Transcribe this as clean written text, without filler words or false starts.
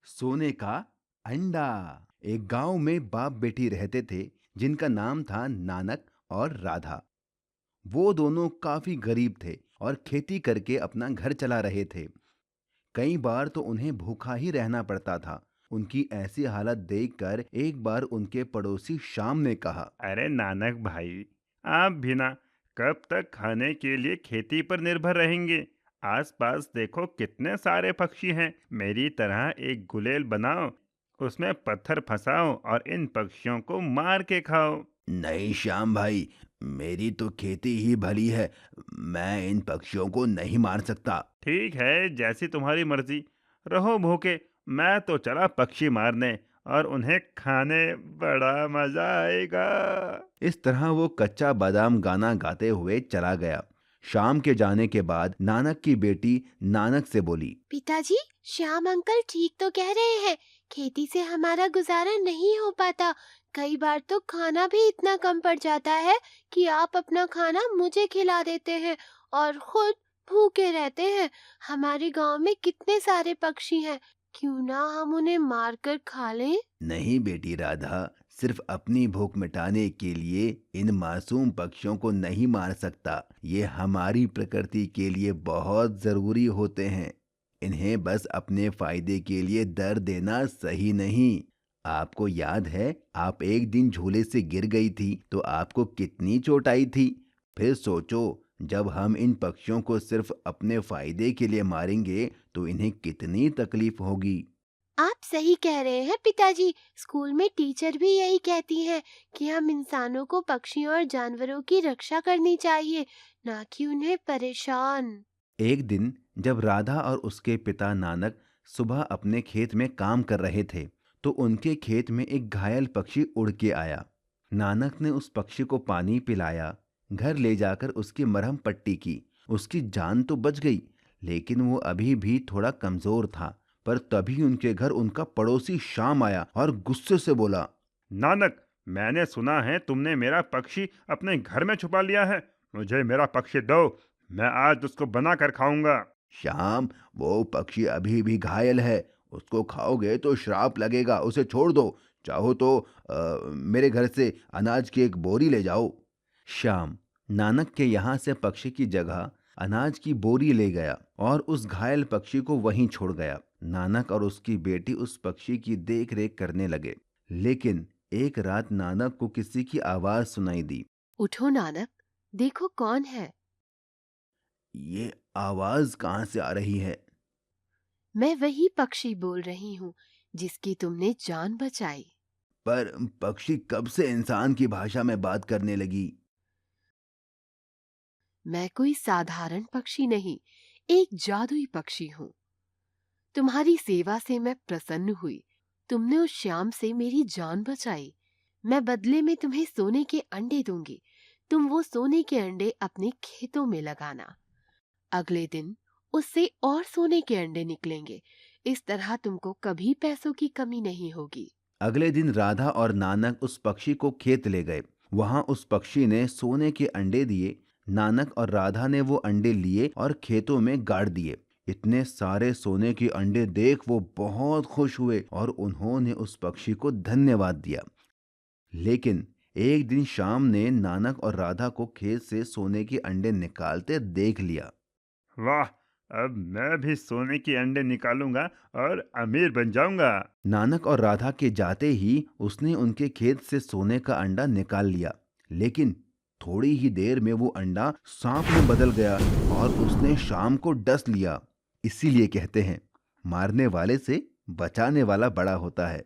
सोने का अंडा। एक गांव में बाप बेटी रहते थे जिनका नाम था नानक और राधा। वो दोनों काफी गरीब थे और खेती करके अपना घर चला रहे थे। कई बार तो उन्हें भूखा ही रहना पड़ता था। उनकी ऐसी हालत देखकर एक बार उनके पड़ोसी श्याम ने कहा। अरे नानक भाई, आप भी ना कब तक खाने के लिए खेती पर निर्भर रहेंगे। आसपास देखो कितने सारे पक्षी हैं। मेरी तरह एक गुलेल बनाओ, उसमें पत्थर फंसाओ और इन पक्षियों को मार के खाओ। नहीं श्याम भाई, मेरी तो खेती ही भली है। मैं इन पक्षियों को नहीं मार सकता। ठीक है, जैसी तुम्हारी मर्जी। रहो भूखे, मैं तो चला पक्षी मारने और उन्हें खाने। बड़ा मजा आएगा। इस तरह वो कच्चा बादाम गाना गाते हुए चला गया। शाम के जाने के बाद नानक की बेटी नानक से बोली। पिताजी, श्याम अंकल ठीक तो कह रहे हैं। खेती से हमारा गुजारा नहीं हो पाता। कई बार तो खाना भी इतना कम पड़ जाता है कि आप अपना खाना मुझे खिला देते हैं और खुद भूखे रहते हैं। हमारे गांव में कितने सारे पक्षी हैं, क्यों ना हम उन्हें मारकर खा लें? नहीं बेटी राधा, सिर्फ अपनी भूख मिटाने के लिए इन मासूम पक्षियों को नहीं मार सकता। ये हमारी प्रकृति के लिए बहुत जरूरी होते हैं। इन्हें बस अपने फायदे के लिए दर देना सही नहीं। आपको याद है, आप एक दिन झूले से गिर गई थी तो आपको कितनी चोट आई थी। फिर सोचो, जब हम इन पक्षियों को सिर्फ अपने फायदे के लिए मारेंगे तो इन्हें कितनी तकलीफ होगी। आप सही कह रहे हैं पिताजी। स्कूल में टीचर भी यही कहती हैं कि हम इंसानों को पक्षियों और जानवरों की रक्षा करनी चाहिए, ना कि उन्हें परेशान। एक दिन जब राधा और उसके पिता नानक सुबह अपने खेत में काम कर रहे थे तो उनके खेत में एक घायल पक्षी उड़ के आया। नानक ने उस पक्षी को पानी पिलाया, घर ले जाकर उसकी मरहम पट्टी की। उसकी जान तो बच गई, लेकिन वो अभी भी थोड़ा कमजोर था। पर तभी उनके घर उनका पड़ोसी शाम आया और गुस्से से बोला। नानक, मैंने सुना है तुमने मेरा पक्षी अपने घर में छुपा लिया है। मुझे मेरा पक्षी दो, मैं आज उसको बना कर खाऊंगा। श्याम, वो पक्षी अभी भी घायल है। उसको खाओगे तो श्राप लगेगा। उसे छोड़ दो। चाहो तो मेरे घर से अनाज की एक बोरी ले जाओ। श्याम नानक के यहाँ से पक्षी की जगह अनाज की बोरी ले गया और उस घायल पक्षी को वहीं छोड़ गया। नानक और उसकी बेटी उस पक्षी की देख रेख करने लगे। लेकिन एक रात नानक को किसी की आवाज सुनाई दी। उठो नानक, देखो कौन है। ये आवाज कहाँ से आ रही है? मैं वही पक्षी बोल रही हूँ जिसकी तुमने जान बचाई। पर पक्षी कब से इंसान की भाषा में बात करने लगी? मैं कोई साधारण पक्षी नहीं, एक जादुई पक्षी हूँ। तुम्हारी सेवा से मैं प्रसन्न हुई। तुमने उस श्याम से मेरी जान बचाई। मैं बदले में तुम्हें सोने के अंडे दूंगी। तुम वो सोने के अंडे अपने खेतों में लगाना। अगले दिन उससे और सोने के अंडे निकलेंगे। इस तरह तुमको कभी पैसों की कमी नहीं होगी। अगले दिन राधा और नानक उस पक्षी को खेत ले गए। वहां उस पक्षी ने सोने के अंडे दिए। नानक और राधा ने वो अंडे लिए और खेतों में गाड़ दिए। इतने सारे सोने के अंडे देख वो बहुत खुश हुए और उन्होंने उस पक्षी को धन्यवाद दिया। लेकिन एक दिन शाम ने नानक और राधा को खेत से सोने के अंडे निकालते देख लिया। वाह, अब मैं भी सोने के अंडे निकालूंगा और अमीर बन जाऊंगा। नानक और राधा के जाते ही उसने उनके खेत से सोने का अंडा निकाल लिया। लेकिन थोड़ी ही देर में वो अंडा सांप में बदल गया और उसने शाम को डस लिया। इसीलिए कहते हैं, मारने वाले से बचाने वाला बड़ा होता है।